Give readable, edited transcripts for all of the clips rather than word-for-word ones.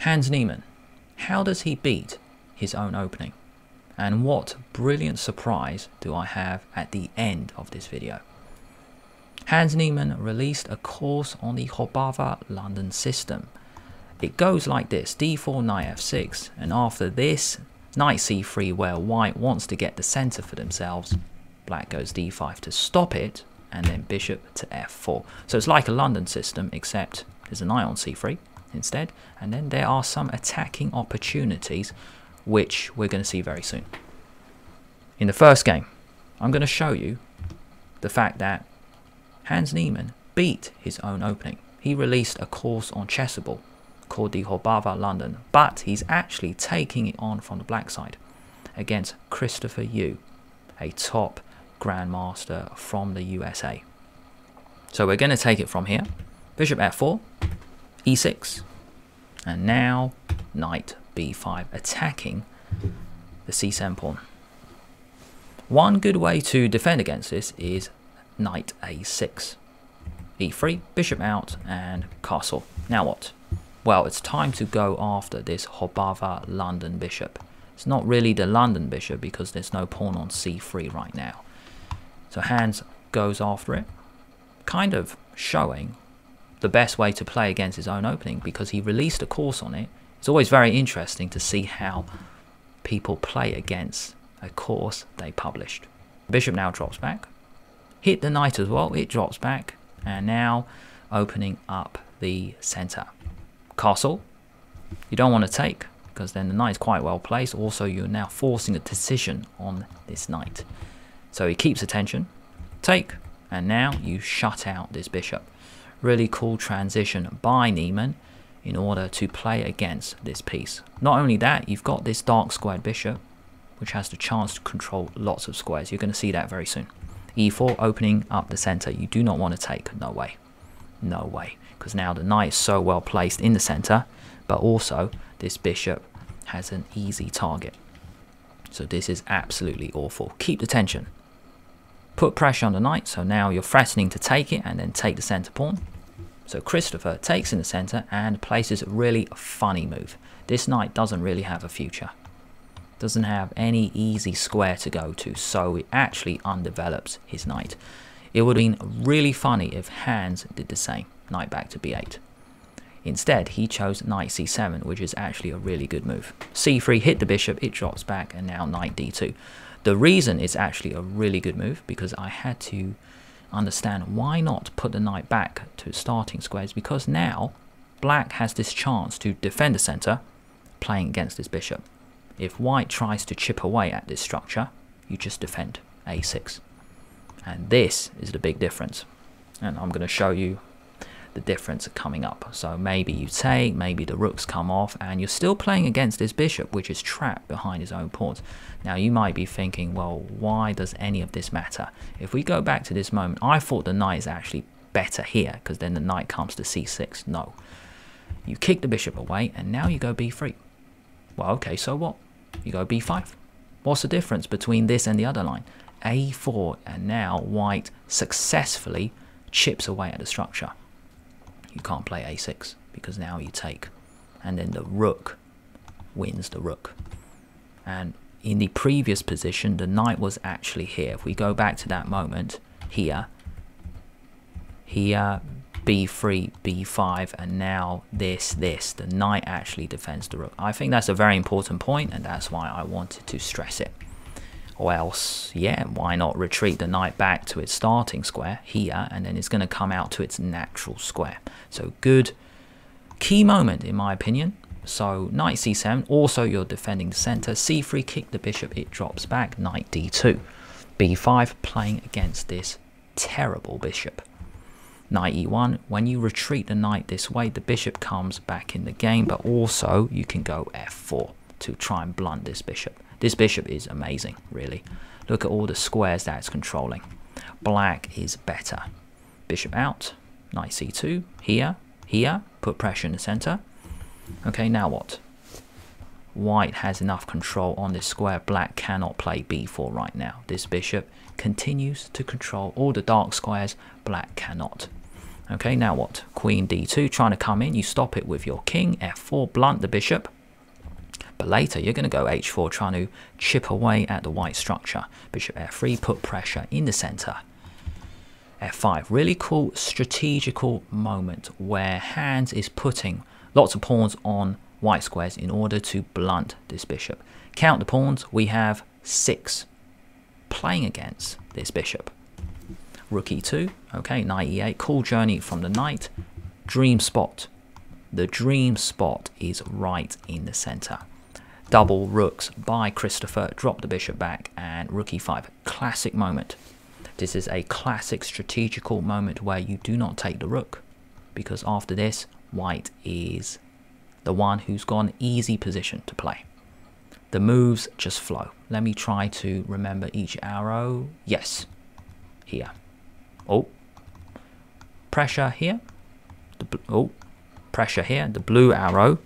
Hans Niemann, how does he beat his own opening? And what brilliant surprise do I have at the end of this video? Hans Niemann released a course on the Hobava London system. It goes like this: d4, knight f6, and after this, knight c3, where white wants to get the center for themselves, black goes d5 to stop it, and then bishop to f4. So it's like a London system, except there's a knight on c3 instead, and then there are some attacking opportunities which we're going to see very soon. In the first game, I'm going to show you the fact that Hans Niemann beat his own opening. He released a course on Chessable called the Hobava London, but he's actually taking it on from the black side against Christopher Yu, a top grandmaster from the USA. So we're going to take it from here. Bishop f4, e6, and now knight b5, attacking the c7 pawn. One good way to defend against this is knight a6, e3, bishop out, and castle. Now what? Well, it's time to go after this Hobava London bishop. It's not really the London bishop because there's no pawn on c3 right now. So Hans goes after it, kind of showing the best way to play against his own opening because he released a course on it. It's always very interesting to see how people play against a course they published. Bishop now drops back. Hit the knight as well, it drops back, and now opening up the center. Castle, you don't want to take because then the knight is quite well placed. Also, you're now forcing a decision on this knight. So he keeps attention, take, and now you shut out this bishop. Really cool transition by Niemann in order to play against this piece. Not only that, you've got this dark squared bishop, which has the chance to control lots of squares. You're going to see that very soon. e4, opening up the center. You do not want to take. No way. No way. Because now the knight is so well placed in the center, but also this bishop has an easy target. So this is absolutely awful. Keep the tension. Put pressure on the knight, so now you're threatening to take it and then take the center pawn. So Christopher takes in the center and places a really funny move. This knight doesn't really have a future. Doesn't have any easy square to go to, so it actually undevelops his knight. It would have been really funny if Hans did the same, knight back to b8. Instead, he chose knight c7, which is actually a really good move. c3, hit the bishop, it drops back, and now knight d2. The reason it's actually a really good move, because I had to understand why not put the knight back to starting squares, because now black has this chance to defend the center, playing against this bishop. If white tries to chip away at this structure, you just defend a6. And this is the big difference. And I'm going to show you the difference coming up. So maybe you take, maybe the rooks come off, and you're still playing against this bishop, which is trapped behind his own pawns. Now you might be thinking, well, why does any of this matter? If we go back to this moment, I thought the knight is actually better here, because then the knight comes to c6. No. You kick the bishop away, and now you go b3. Well, okay, so what? You go b5. What's the difference between this and the other line? a4, and now white successfully chips away at the structure. You can't play a6 because now you take, and then the rook wins the rook. And in the previous position, the knight was actually here. If we go back to that moment, here, b3, b5, and now this, the knight actually defends the rook. I think that's a very important point, and that's why I wanted to stress it. Or else, yeah, why not retreat the knight back to its starting square here, and then it's going to come out to its natural square. So good key moment in my opinion. So knight c7, also you're defending the center. c3, kick the bishop, it drops back. Knight d2. b5, playing against this terrible bishop. Knight e1, when you retreat the knight this way, the bishop comes back in the game, but also you can go f4 to try and blunt this bishop. This bishop is amazing, really. Look at all the squares that it's controlling. Black is better. Bishop out, knight c2, here, put pressure in the center. Okay, now what? White has enough control on this square. Black cannot play b4 right now. This bishop continues to control all the dark squares. Black cannot. Okay, now what? Queen d2, trying to come in. You stop it with your king. f4, blunt the bishop. But later, you're going to go h4, trying to chip away at the white structure. Bishop f3, put pressure in the center. f5, really cool strategical moment where Hans is putting lots of pawns on white squares in order to blunt this bishop. Count the pawns, we have 6 playing against this bishop. Rook e2, okay, knight e8, cool journey from the knight, dream spot. The dream spot is right in the center. Double rooks by Christopher, drop the bishop back, and rook e5, classic moment. This is a classic strategical moment where you do not take the rook, because after this, white is the one who's got an easy position to play. The moves just flow. Let me try to remember each arrow. Yes, here. Oh, pressure here. Pressure here. The blue arrow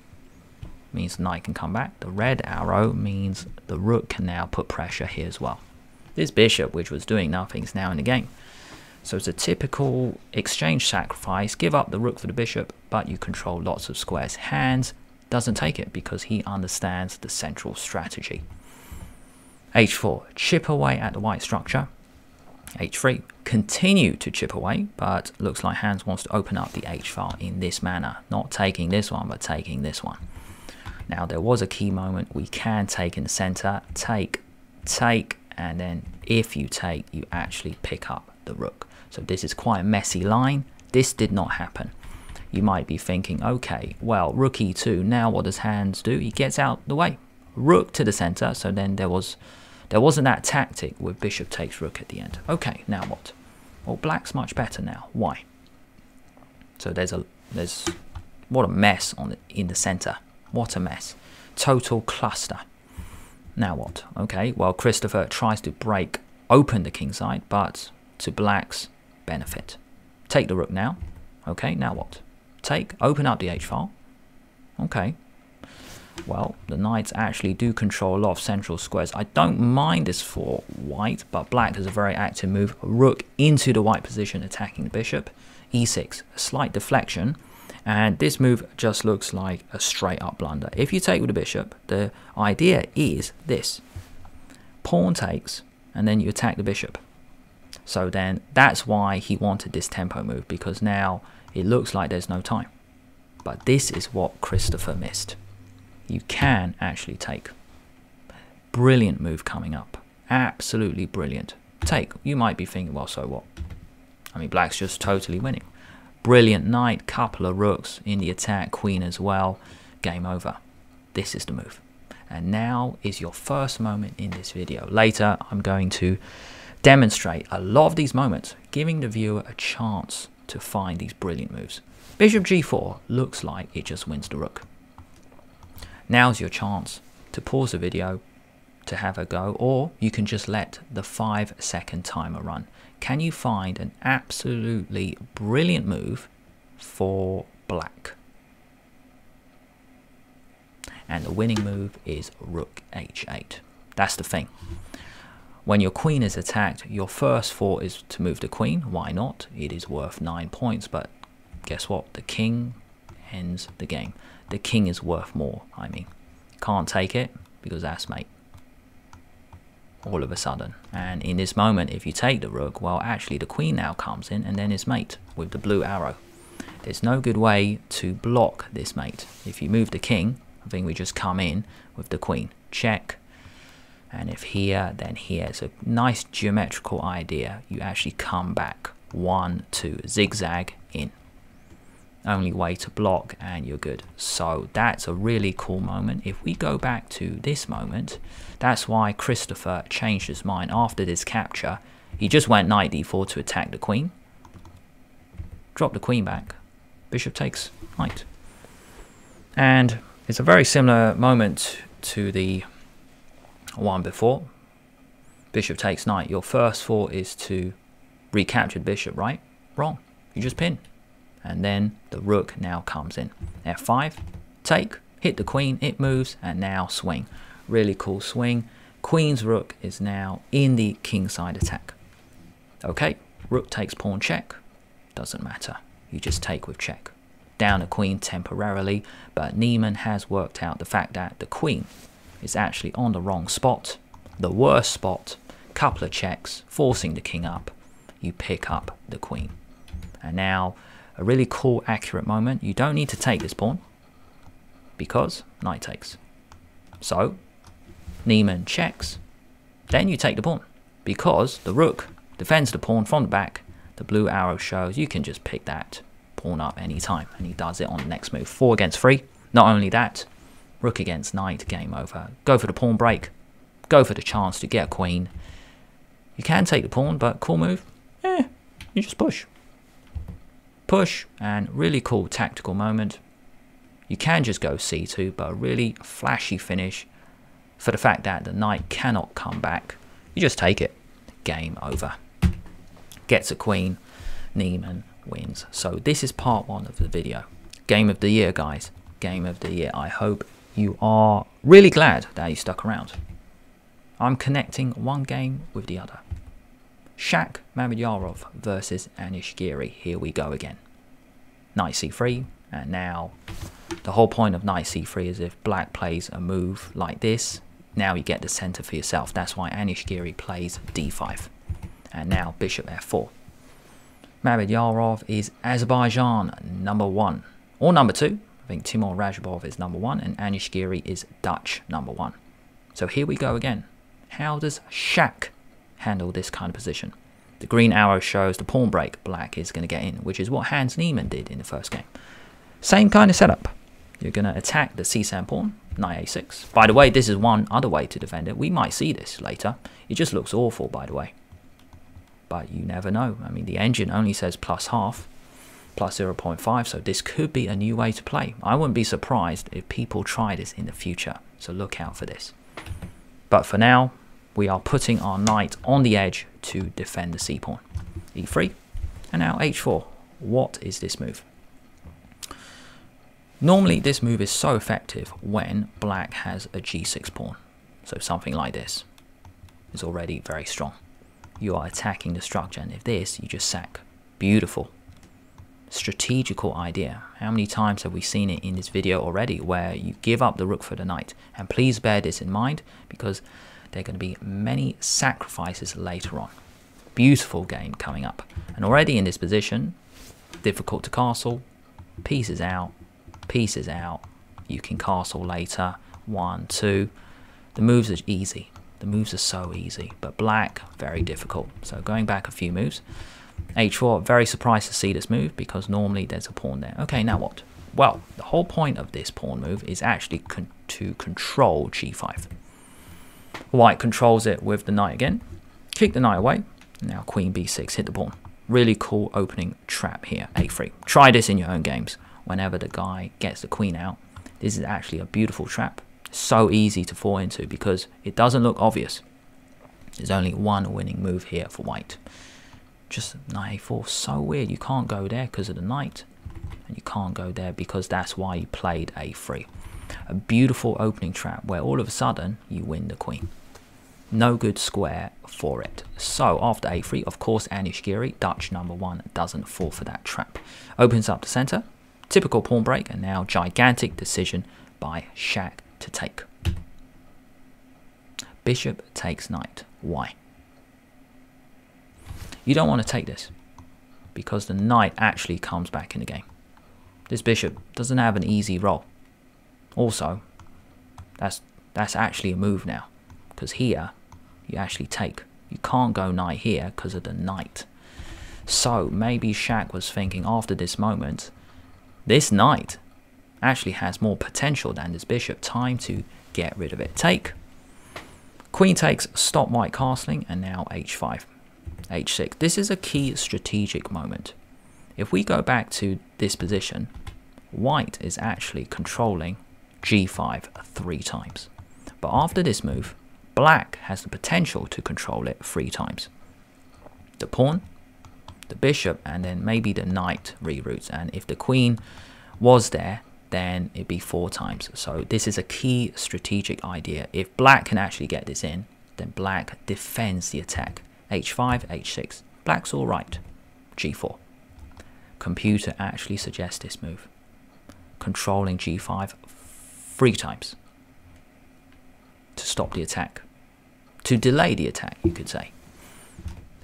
means the knight can come back. The red arrow means the rook can now put pressure here as well. This bishop, which was doing nothing, is now in the game. So it's a typical exchange sacrifice. Give up the rook for the bishop, but you control lots of squares. Hans doesn't take it because he understands the central strategy. h4, chip away at the white structure. h3, continue to chip away, but looks like Hans wants to open up the h-file in this manner. Not taking this one, but taking this one. Now, there was a key moment. We can take in the center. Take, and then if you take, you actually pick up the rook. So this is quite a messy line. This did not happen. You might be thinking, okay, well, rook e2, now what does Hans do? He gets out the way. Rook to the center, so then there wasn't that tactic with bishop takes rook at the end. Okay, now what? Well, black's much better now. Why? So there's what a mess in the center. What a mess. Total cluster. Now what? Okay, well, Christopher tries to break open the king side, but to black's benefit. Take the rook now. Okay, now what? Take, open up the h-file. Okay. Well, the knights actually do control a lot of central squares. I don't mind this for white, but black has a very active move. Rook into the white position, attacking the bishop. e6, a slight deflection. And this move just looks like a straight up blunder. If you take with the bishop, the idea is this. Pawn takes, and then you attack the bishop. So then that's why he wanted this tempo move, because now it looks like there's no time. But this is what Christopher missed. You can actually take. Brilliant move coming up. Absolutely brilliant. Take. You might be thinking, well, so what? I mean, black's just totally winning. Brilliant knight, couple of rooks in the attack, queen as well. Game over. This is the move. And now is your first moment in this video. Later, I'm going to demonstrate a lot of these moments, giving the viewer a chance to find these brilliant moves. Bishop g4 looks like it just wins the rook. Now's your chance to pause the video to have a go, or you can just let the 5-second timer run. Can you find an absolutely brilliant move for black? And the winning move is rook h8. That's the thing. When your queen is attacked, your first thought is to move the queen. Why not? It is worth 9 points, but guess what? The king ends the game. The king is worth more, I mean. Can't take it because that's mate. All of a sudden. And in this moment, if you take the rook, well, actually the queen now comes in and then is mate with the blue arrow. There's no good way to block this mate. If you move the king, I think we just come in with the queen. Check. And if here, then here. It's a nice geometrical idea. You actually come back 1, 2, zigzag in. Only way to block and you're good. So that's a really cool moment. If we go back to this moment, that's why Christopher changed his mind after this capture. He just went knight d4 to attack the queen. Drop the queen back. Bishop takes knight. And it's a very similar moment to the one before. Bishop takes knight. Your first thought is to recapture the bishop, right? Wrong. You just pin. And then the rook now comes in. f5, take, hit the queen, it moves, and now swing. Really cool swing. Queen's rook is now in the kingside attack. Okay, rook takes pawn check. Doesn't matter. you just take with check. Down a queen temporarily, but Niemann has worked out the fact that the queen is actually on the wrong spot, the worst spot. Couple of checks, forcing the king up. You pick up the queen. And now, a really cool, accurate moment. You don't need to take this pawn, because knight takes. So, Niemann checks. Then you take the pawn, because the rook defends the pawn from the back. The blue arrow shows you can just pick that pawn up anytime. And he does it on the next move. 4 against 3. Not only that, rook against knight, game over. Go for the pawn break. Go for the chance to get a queen. You can take the pawn, but cool move, you just push. Push, and really cool tactical moment. You can just go c2, but a really flashy finish for the fact that the knight cannot come back. You just take it. Game over. Gets a queen, Niemann wins. So this is part 1 of the video. Game of the year, guys. Game of the year. I hope you are really glad that you stuck around. I'm connecting one game with the other. Mamedyarov versus Anish Giri. Here we go again. Knight c3, and now the whole point of knight c3 is if black plays a move like this, now you get the center for yourself. That's why Anish Giri plays d5. And now bishop f4. Mamedyarov is Azerbaijan #1 or #2. I think Timur Rajabov is #1 and Anish Giri is Dutch #1. So here we go again. How does Shaq handle this kind of position? The green arrow shows the pawn break. Black is going to get in, which is what Hans Niemann did in the first game. Same kind of setup. You're going to attack the c7 pawn, knight a6. By the way, this is one other way to defend it. We might see this later. It just looks awful, by the way. But you never know. I mean, the engine only says +0.5, plus 0.5, so this could be a new way to play. I wouldn't be surprised if people try this in the future, so look out for this. But for now, we are putting our knight on the edge to defend the c-pawn. e3, and now h4. What is this move? Normally, this move is so effective when black has a g6 pawn. So something like this is already very strong. You are attacking the structure, and if this, you just sack. Beautiful. Strategical idea. How many times have we seen it in this video already where you give up the rook for the knight? And please bear this in mind, because there are going to be many sacrifices later on. Beautiful game coming up. And already in this position, difficult to castle, pieces out, pieces out. You can castle later, 1, 2. The moves are easy. The moves are so easy, but black, very difficult. So going back a few moves, h4, very surprised to see this move because normally there's a pawn there. Okay, now what? Well, the whole point of this pawn move is actually to control g5. White controls it with the knight again. Kick the knight away. Now queen b6, hit the pawn. Really cool opening trap here, a3. Try this in your own games. Whenever the guy gets the queen out, this is actually a beautiful trap. So easy to fall into because it doesn't look obvious. There's only one winning move here for white. Just knight a4, so weird. You can't go there because of the knight, and you can't go there because that's why you played a3. A beautiful opening trap where all of a sudden you win the queen. No good square for it. So after a3, of course, Anish Giri, Dutch #1, doesn't fall for that trap. Opens up the center. Typical pawn break, and now gigantic decision by Shaq to take. Bishop takes knight. Why? You don't want to take this because the knight actually comes back in the game. This bishop doesn't have an easy role. Also, that's actually a move now, because here you actually take. You can't go knight here because of the knight. So maybe Shaq was thinking after this moment, this knight actually has more potential than this bishop. Time to get rid of it. Take. Queen takes, stop white castling, and now h5. h6. This is a key strategic moment. If we go back to this position, white is actually controlling g5 3 times. But after this move, black has the potential to control it 3 times. The pawn, the bishop, and then maybe the knight reroutes. And if the queen was there, then it'd be 4 times. So this is a key strategic idea. If black can actually get this in, then black defends the attack. h5, h6. Black's all right. g4. computer actually suggests this move. Controlling g5 3 times. To stop the attack. To delay the attack, you could say.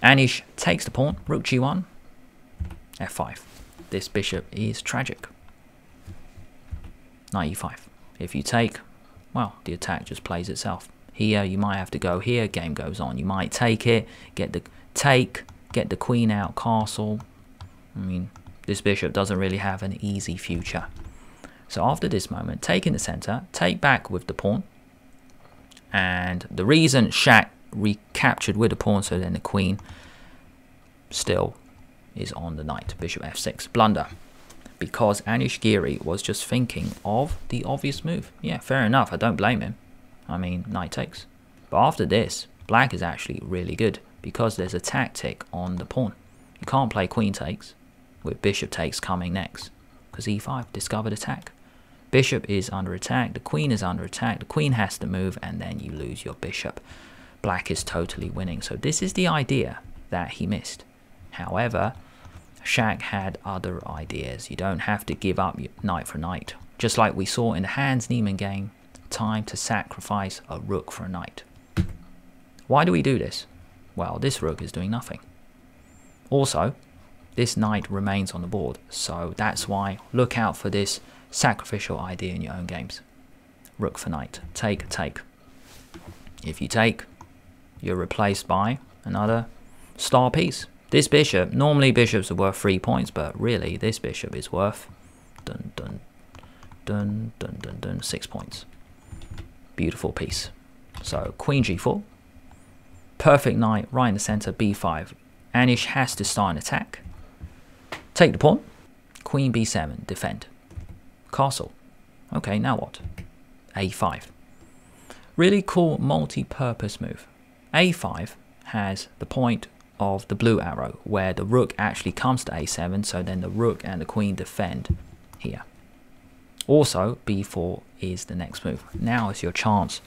Anish takes the pawn, rook g1, f5. This bishop is tragic. Knight e5. If you take, well, the attack just plays itself. Here, you might have to go here, game goes on. You might take it, get the queen out, castle. I mean, this bishop doesn't really have an easy future. So after this moment, take in the center, take back with the pawn. And the reason Shak recaptured with the pawn, so then the queen still is on the knight. Bishop f6, blunder. Because Anish Giri was just thinking of the obvious move. Yeah, fair enough, I don't blame him. I mean, knight takes. But after this, black is actually really good because there's a tactic on the pawn. You can't play queen takes with bishop takes coming next because e5, discovered attack. Bishop is under attack, the queen is under attack, the queen has to move and then you lose your bishop. Black is totally winning. So this is the idea that he missed. However, Shak had other ideas. You don't have to give up knight for knight. Just like we saw in the Hans-Niemann game, time to sacrifice a rook for a knight. Why do we do this? Well, this rook is doing nothing. Also, this knight remains on the board, so that's why look out for this sacrificial idea in your own games. Rook for knight, take, take. If you take, you're replaced by another star piece. This bishop, normally bishops are worth 3 points, but really this bishop is worth 6 points. Beautiful piece. So queen g4, perfect knight right in the center, b5. Anish has to start an attack. Take the pawn, queen b7, defend. Castle. Okay, now what? a5. Really cool multi-purpose move. a5 has the point of the blue arrow where the rook actually comes to a7, so then the rook and the queen defend here. Also, b4 is the next move. Now is your chance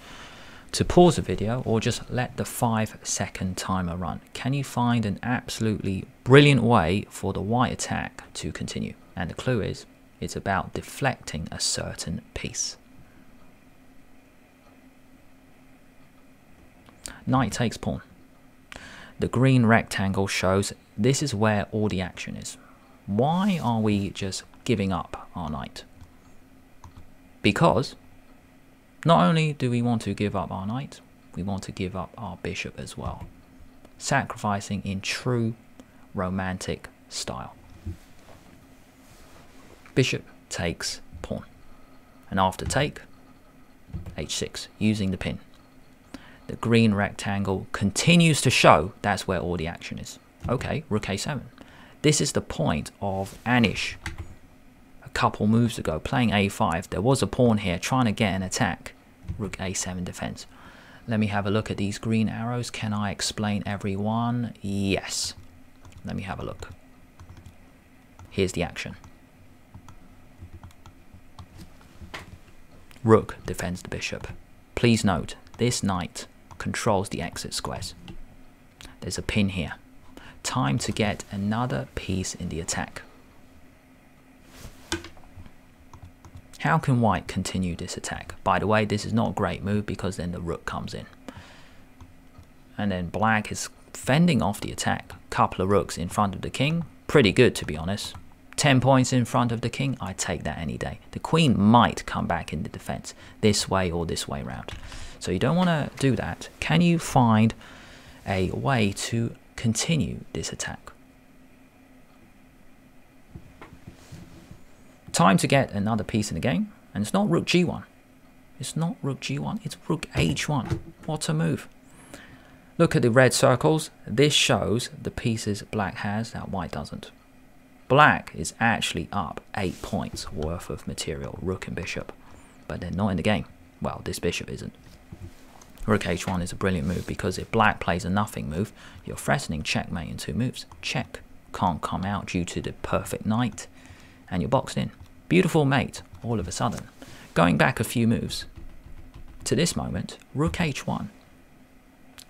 to pause the video or just let the 5-second timer run. Can you find an absolutely brilliant way for the white attack to continue? And the clue is, it's about deflecting a certain piece. Knight takes pawn. The green rectangle shows this is where all the action is. Why are we just giving up our knight? Because not only do we want to give up our knight, we want to give up our bishop as well. Sacrificing in true romantic style. Bishop takes pawn. And after take, h6, using the pin. The green rectangle continues to show that's where all the action is. Okay, rook a7. This is the point of Anish. A couple moves ago, playing a5, there was a pawn here trying to get an attack. Rook a7 defense. Let me have a look at these green arrows. Can I explain every one? Yes. Let me have a look. Here's the action. Rook defends the bishop. Please note, this knight controls the exit squares. There's a pin here. Time to get another piece in the attack. How can white continue this attack? By the way, this is not a great move because then the rook comes in. And then black is fending off the attack. Couple of rooks in front of the king. Pretty good, to be honest. 10 points in front of the king, I take that any day. The queen might come back in the defense this way or this way round. So you don't want to do that. Can you find a way to continue this attack? Time to get another piece in the game. And it's not rook g1. It's not rook g1, it's rook h1. What a move. Look at the red circles. This shows the pieces black has that white doesn't. Black is actually up 8 points worth of material, rook and bishop. But they're not in the game. Well, this bishop isn't. Rook h1 is a brilliant move because if black plays a nothing move, you're threatening checkmate in 2 moves. Check can't come out due to the perfect knight, and you're boxed in. Beautiful mate, all of a sudden. Going back a few moves to this moment, rook h1.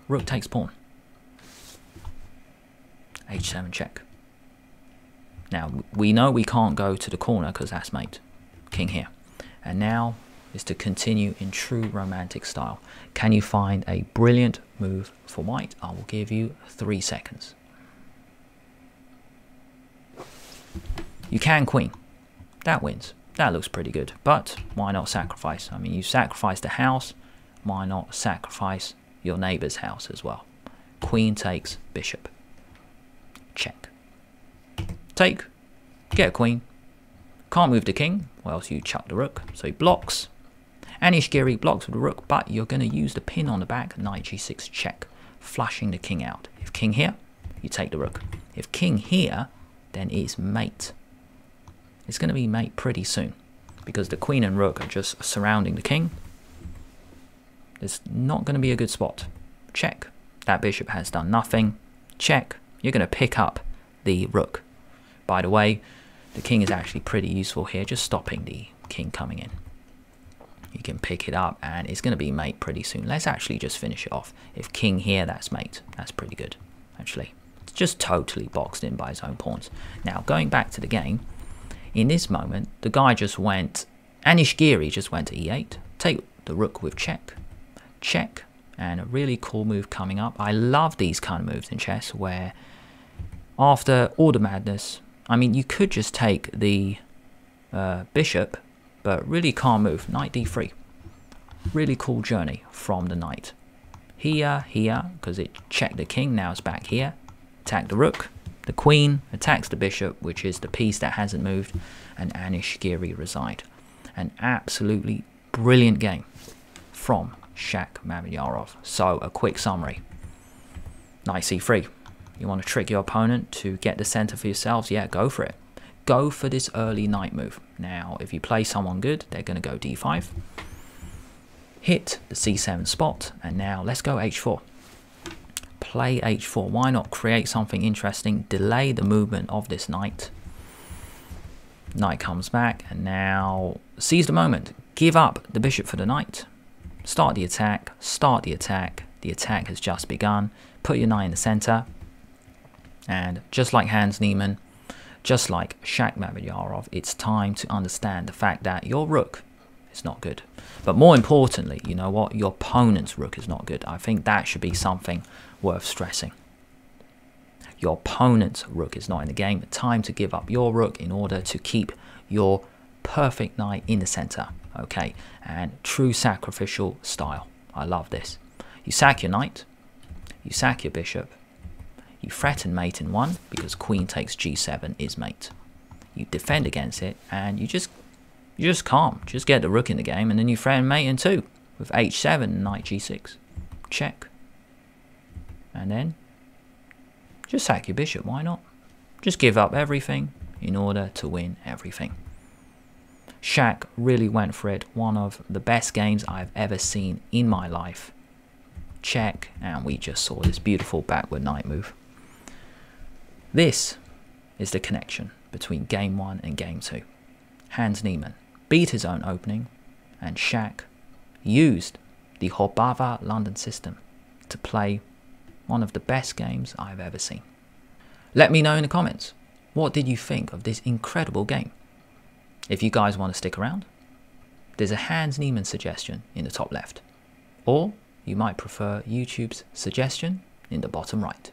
Rook takes pawn. h7 check. Now, we know we can't go to the corner because that's mate. King here. And now is to continue in true romantic style. Can you find a brilliant move for white? I will give you 3 seconds. You can queen. That wins. That looks pretty good. But why not sacrifice? I mean, you sacrificed a house. Why not sacrifice your neighbor's house as well? Queen takes bishop. Check. Take. Get a queen. Can't move the king, or else you chuck the rook. So he blocks. Anish Giri blocks with the rook, but you're going to use the pin on the back. Knight g6 check, flushing the king out. If king here, you take the rook. If king here, then it's mate. It's going to be mate pretty soon, because the queen and rook are just surrounding the king. It's not going to be a good spot. Check. That bishop has done nothing. Check. You're going to pick up the rook. By the way, the king is actually pretty useful here, just stopping the king coming in. You can pick it up and it's going to be mate pretty soon. Let's actually just finish it off. If king here, that's mate. That's pretty good, actually. It's just totally boxed in by his own pawns. Now, going back to the game, in this moment, the guy just went, Anish Giri just went to e8. Take the rook with check. Check. And a really cool move coming up. I love these kind of moves in chess where after all the madness, I mean, you could just take the bishop, but really can't move. Knight d3. Really cool journey from the knight. Here, because it checked the king, now it's back here. Attack the rook. The queen attacks the bishop, which is the piece that hasn't moved, and Anish Giri resigned. An absolutely brilliant game from mamedyarov. So, a quick summary. Knight c3. You want to trick your opponent to get the center for yourselves? Yeah, go for it. Go for this early knight move. Now, if you play someone good, they're going to go d5. Hit the c7 spot, and now let's go h4. Play h4. Why not create something interesting? Delay the movement of this knight. Knight comes back, and now seize the moment. Give up the bishop for the knight. Start the attack. Start the attack. The attack has just begun. Put your knight in the center. And just like Hans Niemann, just like mamedyarov, it's time to understand the fact that your rook is not good. But more importantly, you know what? Your opponent's rook is not good. I think that should be something worth stressing. Your opponent's rook is not in the game. Time to give up your rook in order to keep your perfect knight in the center. Okay, and true sacrificial style. I love this. You sack your knight. You sack your bishop. You threaten mate in one because queen takes g7 is mate. You defend against it and you just calm. Just get the rook in the game and then you threaten mate in two with h7 and knight g6. Check. And then just sack your bishop. Why not? Just give up everything in order to win everything. Shaq really went for it. One of the best games I've ever seen in my life. Check. And we just saw this beautiful backward knight move. This is the connection between game 1 and game 2. Hans Niemann beat his own opening, and Shaq used the Horbava London system to play one of the best games I've ever seen. Let me know in the comments, what did you think of this incredible game? If you guys want to stick around, there's a Hans Niemann suggestion in the top left, or you might prefer YouTube's suggestion in the bottom right.